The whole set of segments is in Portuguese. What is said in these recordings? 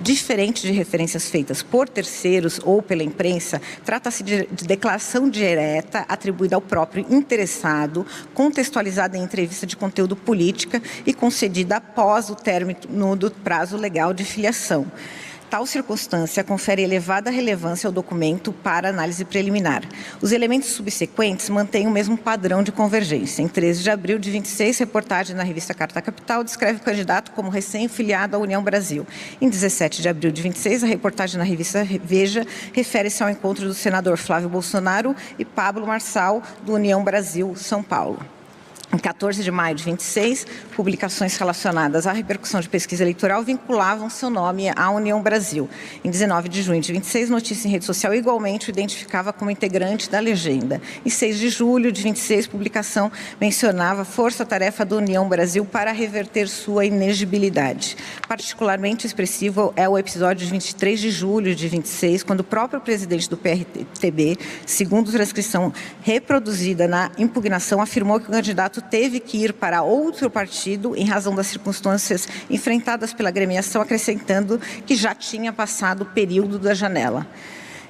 Diferente de referências feitas por terceiros ou pela imprensa, trata-se de declaração direta atribuída ao próprio interessado, contextualizada em entrevista de conteúdo política e concedida após o término do prazo legal de filiação. Tal circunstância confere elevada relevância ao documento para análise preliminar. Os elementos subsequentes mantêm o mesmo padrão de convergência. Em 13 de abril de 26, reportagem na revista Carta Capital descreve o candidato como recém-filiado à União Brasil. Em 17 de abril de 26, a reportagem na revista Veja refere-se ao encontro do senador Flávio Bolsonaro e Pablo Marçal, do União Brasil, São Paulo. Em 14 de maio de 26, publicações relacionadas à repercussão de pesquisa eleitoral vinculavam seu nome à União Brasil. Em 19 de junho de 26, notícia em rede social igualmente o identificava como integrante da legenda. Em 6 de julho de 26, publicação mencionava força-tarefa da União Brasil para reverter sua inegibilidade. Particularmente expressivo é o episódio de 23 de julho de 26, quando o próprio presidente do PRTB, segundo transcrição reproduzida na impugnação, afirmou que o candidato teve que ir para outro partido em razão das circunstâncias enfrentadas pela agremiação, acrescentando que já tinha passado o período da janela.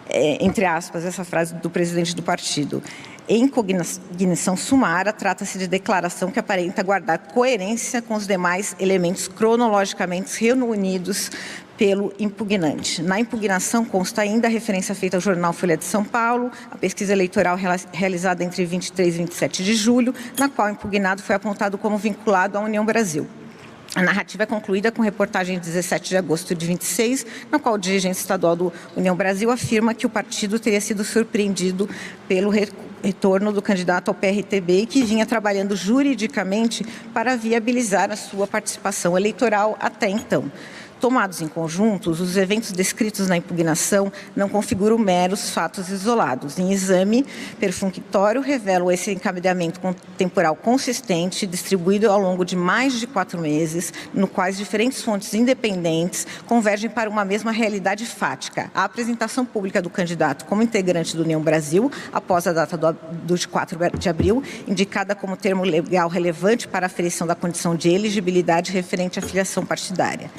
Entre aspas, essa frase do presidente do partido. Em cognição sumária, trata-se de declaração que aparenta guardar coerência com os demais elementos cronologicamente reunidos pelo impugnante. Na impugnação consta ainda a referência feita ao jornal Folha de São Paulo, a pesquisa eleitoral realizada entre 23 e 27 de julho, na qual o impugnado foi apontado como vinculado à União Brasil. A narrativa é concluída com reportagem de 17 de agosto de 26, na qual o dirigente estadual do União Brasil afirma que o partido teria sido surpreendido pelo retorno do candidato ao PRTB e que vinha trabalhando juridicamente para viabilizar a sua participação eleitoral até então. Tomados em conjuntos, os eventos descritos na impugnação não configuram meros fatos isolados. Em exame perfunctório, revelam esse encadeamento temporal consistente, distribuído ao longo de mais de 4 meses, no quais diferentes fontes independentes convergem para uma mesma realidade fática. A apresentação pública do candidato como integrante do União Brasil, após a data de 4 de abril, indicada como termo legal relevante para a aferição da condição de elegibilidade referente à filiação partidária.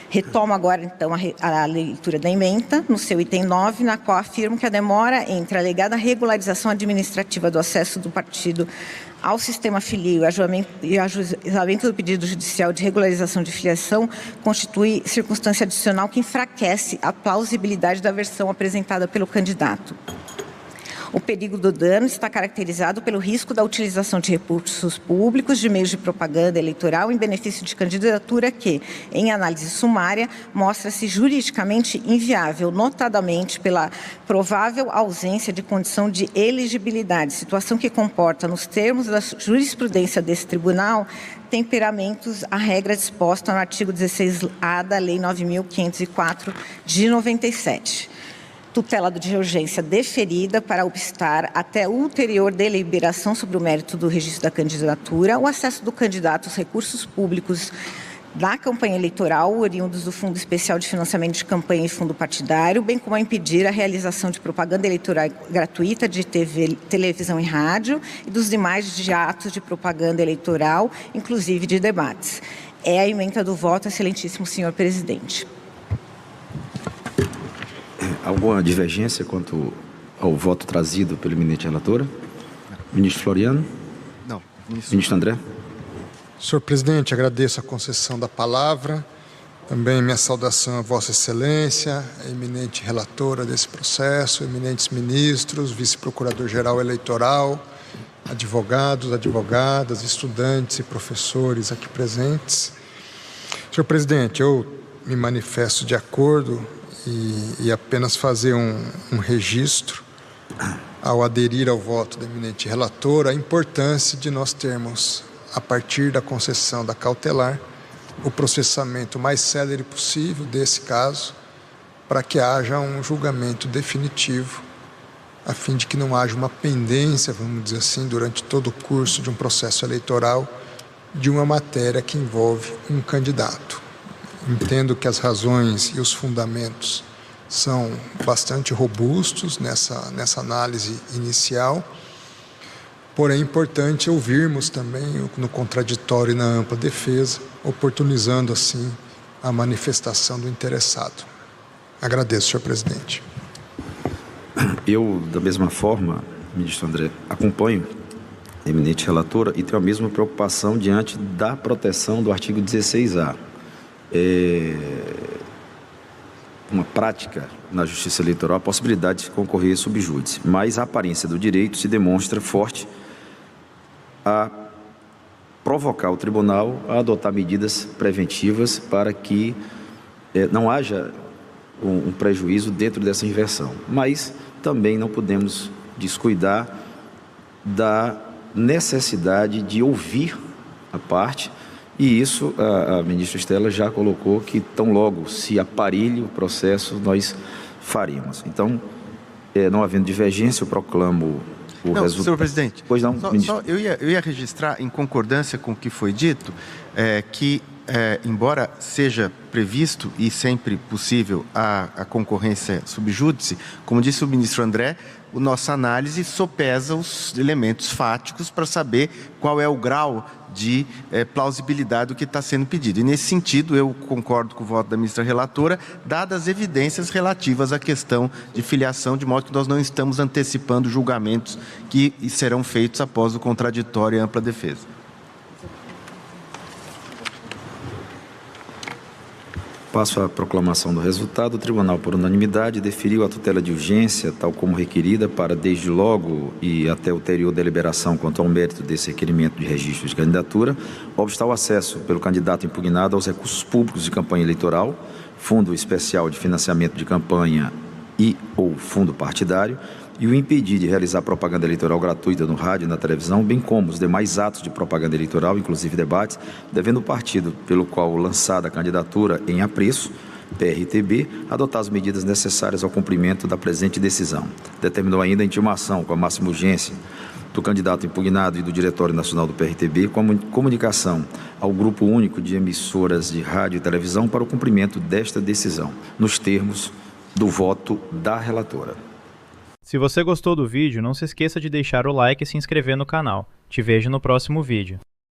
Retomo agora, então, a leitura da ementa, no seu item 9, na qual afirmo que a demora entre a alegada regularização administrativa do acesso do partido ao sistema filio e ajuizamento do pedido judicial de regularização de filiação constitui circunstância adicional que enfraquece a plausibilidade da versão apresentada pelo candidato. O perigo do dano está caracterizado pelo risco da utilização de recursos públicos de meios de propaganda eleitoral em benefício de candidatura que, em análise sumária, mostra-se juridicamente inviável, notadamente pela provável ausência de condição de elegibilidade, situação que comporta, nos termos da jurisprudência desse tribunal, temperamentos à regra disposta no artigo 16A da Lei 9.504 de 97. Tutela de urgência deferida para obstar até ulterior deliberação sobre o mérito do registro da candidatura, o acesso do candidato aos recursos públicos da campanha eleitoral, oriundos do Fundo Especial de Financiamento de Campanha e Fundo Partidário, bem como a impedir a realização de propaganda eleitoral gratuita de TV, televisão e rádio e dos demais de atos de propaganda eleitoral, inclusive de debates. É a ementa do voto, excelentíssimo senhor presidente. Alguma divergência quanto ao voto trazido pelo eminente relatora? Ministro Floriano? Não. Ministro André? Senhor presidente, agradeço a concessão da palavra. Também minha saudação a Vossa Excelência, a eminente relatora desse processo, eminentes ministros, vice-procurador-geral eleitoral, advogados, advogadas, estudantes e professores aqui presentes. Senhor presidente, eu me manifesto de acordo e apenas fazer um registro ao aderir ao voto da eminente relatora, a importância de nós termos, a partir da concessão da cautelar, o processamento mais célere possível desse caso, para que haja um julgamento definitivo, a fim de que não haja uma pendência, vamos dizer assim, durante todo o curso de um processo eleitoral, de uma matéria que envolve um candidato. Entendo que as razões e os fundamentos são bastante robustos nessa análise inicial, porém é importante ouvirmos também no contraditório e na ampla defesa, oportunizando assim a manifestação do interessado. Agradeço, senhor presidente. Eu, da mesma forma, ministro André, acompanho a eminente relatora e tenho a mesma preocupação diante da proteção do artigo 16A. Uma prática na Justiça Eleitoral a possibilidade de concorrer sub júdice, mas a aparência do direito se demonstra forte a provocar o tribunal a adotar medidas preventivas para que não haja um prejuízo dentro dessa inversão. Mas também não podemos descuidar da necessidade de ouvir a parte, e isso a ministra Estela já colocou que tão logo se aparelhe o processo, nós faríamos. Então, não havendo divergência, eu proclamo o resultado. Senhor presidente, pois não, ministro. eu ia registrar, em concordância com o que foi dito, que, embora seja previsto e sempre possível a concorrência sub júdice, como disse o ministro André, a nossa análise sopesa os elementos fáticos para saber qual é o grau de plausibilidade do que está sendo pedido. E, nesse sentido, eu concordo com o voto da ministra relatora, dadas as evidências relativas à questão de filiação, de modo que nós não estamos antecipando julgamentos que serão feitos após o contraditório e ampla defesa. Passo à proclamação do resultado. O tribunal, por unanimidade, deferiu a tutela de urgência, tal como requerida, para, desde logo e até ulterior deliberação quanto ao mérito desse requerimento de registro de candidatura, obstar o acesso pelo candidato impugnado aos recursos públicos de campanha eleitoral, Fundo Especial de Financiamento de Campanha e ou Fundo Partidário, e o impedir de realizar propaganda eleitoral gratuita no rádio e na televisão, bem como os demais atos de propaganda eleitoral, inclusive debates, devendo o partido pelo qual lançada a candidatura em apreço, PRTB, adotar as medidas necessárias ao cumprimento da presente decisão. Determinou ainda a intimação com a máxima urgência do candidato impugnado e do Diretório Nacional do PRTB com a comunicação ao Grupo Único de Emissoras de Rádio e Televisão para o cumprimento desta decisão, nos termos do voto da relatora. Se você gostou do vídeo, não se esqueça de deixar o like e se inscrever no canal. Te vejo no próximo vídeo.